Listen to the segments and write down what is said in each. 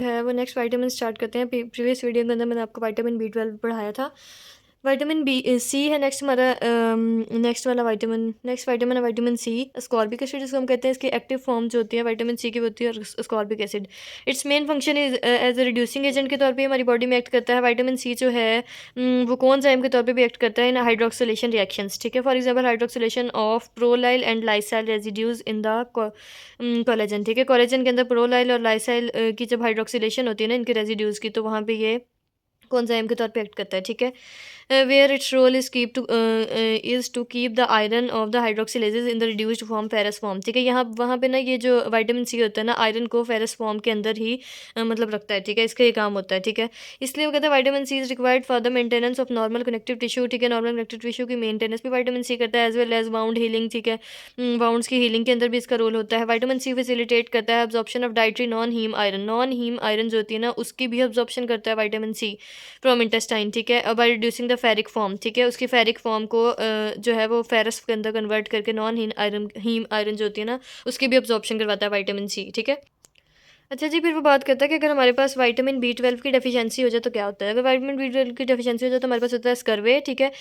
है वो next vitamin start करते हैं। प्रीवियस वीडियो के अंदर मैंने आपको विटामिन B12 पढ़ाया था। विटामिन सी है नेक्स्ट हमारा नेक्स्ट वाला विटामिन। नेक्स्ट विटामिन है विटामिन सी, अस्कॉर्बिक एसिड जिसको हम कहते हैं। इसकी एक्टिव फॉर्म जो होती है विटामिन सी की होती है, और ascorbic acid. It's main function is as a reducing agent के तौर पे हमारी बॉडी में एक्ट करता है। विटामिन सी जो है वो कोएंजाइम के तौर पे भी एक्ट करता है इन हाइड्रोक्सिलेशन रिएक्शंस, ठीक है। For example hydroxylation of prolyl and lysyl residues in the collagen, ठीक है। कोलेजन के अंदर प्रोलाइल और लाइसाइल की जब हाइड्रोक्सिलेशन होती है ना इनके रेजिड्यूज की, तो वहाँ पे ये कोएंजाइम के तौर पे एक्ट करता है, ठीक है। Where its role is to keep the iron of the hydroxylases in the reduced form ferrous form, ठीक है। यहाँ वहाँ पे ना ये जो विटामिन सी होता है ना आयरन को फेरस फॉर्म के अंदर ही मतलब रखता है, ठीक है। इसका ये काम होता है, ठीक है। इसलिए वो कहते हैं vitamin C is required for the maintenance of normal connective tissue, ठीक है। नॉर्मल कनेक्टिव टिश्यू की मेंटेनेंस भी विटामिन सी करता है, as well as wound healing, ठीक है। वाउंड्स की हीलिंग के अंदर भी इसका रोल होता है। विटामिन सी फैसिलिटेट करता है absorption of dietary non heme iron. Non heme iron जो होती है ना उसकी भी अब्जॉर्प्शन करता है विटामिन सी फ्रॉम इंटेस्टाइन, ठीक है। By reducing the ferric form, ठीक है। उसकी फेरिक फॉर्म को जो है वो फेरस के अंदर कन्वर्ट करके नॉन हीम आयरन जो होती है ना उसकी भी अब्जॉर्प्शन करवाता है विटामिन सी, ठीक है। अच्छा जी, फिर वो बात करता है कि अगर हमारे पास विटामिन B12 की डेफिशिएंसी हो जाए तो क्या होता है। अगर विटामिन B12 की डेफिशिएंसी हो जाए तो हमारे पास होता है स्कर्वे, ठीक है।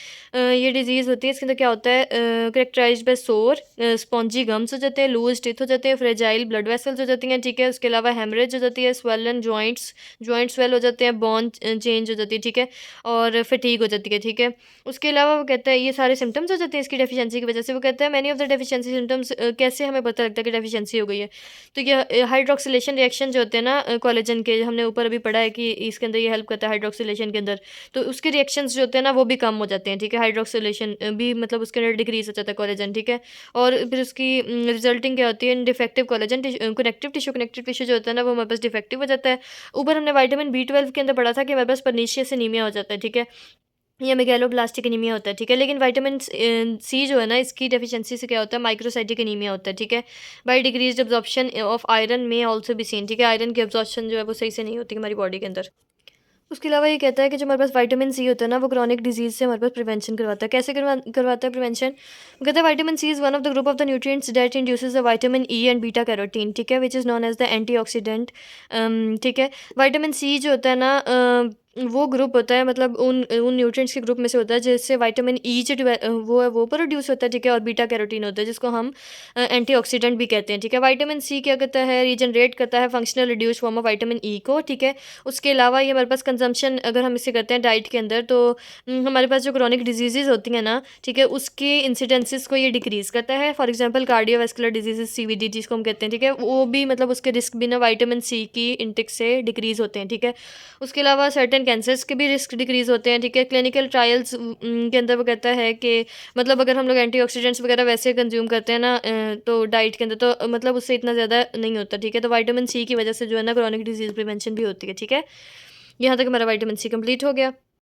ये डिजीज़ होती है। इसके अंदर क्या होता है, करेक्टराइज्ड बाय सोर स्पॉन्जी गम्स हो जाते हैं, लूज टीथ हो जाते हैं, फ्रेजाइल ब्लड वेसल्स हो जाती हैं, ठीक है। उसके अलावा हेमरेज हो जाती है, स्वेलन जॉइंट स्वेल हो जाते हैं, बोन चेंज हो जाती है, ठीक है। और फटीग हो जाती है, ठीक है। उसके अलावा वो कहता है ये सारे सिम्टम्स हो जाते हैं इसकी डेफिशिएंसी की वजह से। वो कहता है many of the deficiency symptoms, कैसे हमें पता लगता है कि डेफिशिएंसी हो गई है। तो ये हाइड्रोक्सिलेशन रिएक्शन जो होते हैं ना कोलेजन के, हमने ऊपर अभी पढ़ा है कि इसके अंदर ये हेल्प करता है हाइड्रोक्सिलेशन के अंदर। तो उसके रिएक्शंस जो होते हैं ना वो भी कम हो जाते हैं, ठीक है। हाइड्रोक्सिलेशन भी मतलब उसके अंदर डिक्रीज हो जाता है कोलेजन, ठीक है। और फिर उसकी रिजल्टिंग क्या होती है, डिफेक्टिव कोलेजन कनेक्टिव टिश्यू जो होता है ना वो हमारे पास डिफेक्टिव हो जाता है। ऊपर हमने विटामिन B12 के अंदर पढ़ा था कि हमारे पास परनीशियस एनीमिया हो जाता है, ठीक है। या मेगैलोब्लास्टिक एनीमिया होता है, ठीक है। लेकिन विटामिन सी जो है ना इसकी डेफिशिएंसी से क्या होता है, माइक्रोसाइटिक एनीमिया होता है, ठीक है। By decreased absorption of iron में ऑल्सो भी सीन, ठीक है। आयरन की अब्जॉर्प्शन जो है वो सही से नहीं होती हमारी बॉडी के अंदर। उसके अलावा ये कहता है कि जो हमारे पास विटामिन सी होता है ना वो क्रॉनिक डिजीज से हमारे पास प्रिवेंशन करवाता है। कैसे करवाता है प्रिवेंशन, वो कहता है vitamin C is one of the group of the nutrients that induces the vitamin E and beta carotene, ठीक है, which is known as the antioxidant, ठीक है। विटामिन सी जो होता है ना वो ग्रुप होता है, मतलब उन न्यूट्रिएंट्स के ग्रुप में से होता है जिससे विटामिन ई जो वो है वो प्रोड्यूस होता है, ठीक है। और बीटा कैरोटीन होता है जिसको हम एंटीऑक्सीडेंट भी कहते हैं, ठीक है। विटामिन सी क्या करता है, रीजनरेट करता है functional reduce form of vitamin E को, ठीक है। उसके अलावा ये हमारे पास कंजम्पशन अगर हम इसे करते हैं डाइट के अंदर तो हमारे पास जो क्रॉनिक डिजीज़ होती हैं ना, ठीक है, उसके इंसिडेंसेस को ये डिक्रीज़ करता है। For example cardiovascular disease CVD जिसको हम कहते हैं, ठीक है, वो भी मतलब उसके रिस्क भी ना विटामिन सी की इंटेक से डिक्रीज़ होते हैं, ठीक है। उसके अलावा सर्टेन कैंसर्स के भी रिस्क डिक्रीज़ होते हैं, ठीक है। क्लिनिकल ट्रायल्स के अंदर वो कहता है कि मतलब अगर हम लोग एंटीऑक्सीडेंट्स वगैरह वैसे कंज्यूम करते हैं ना तो डाइट के अंदर तो मतलब उससे इतना ज़्यादा नहीं होता, ठीक है। तो विटामिन सी की वजह से जो है ना क्रॉनिक डिजीज़ प्रिवेंशन भी होती है, ठीक है। यहाँ तक हमारा विटामिन सी कंप्लीट हो गया।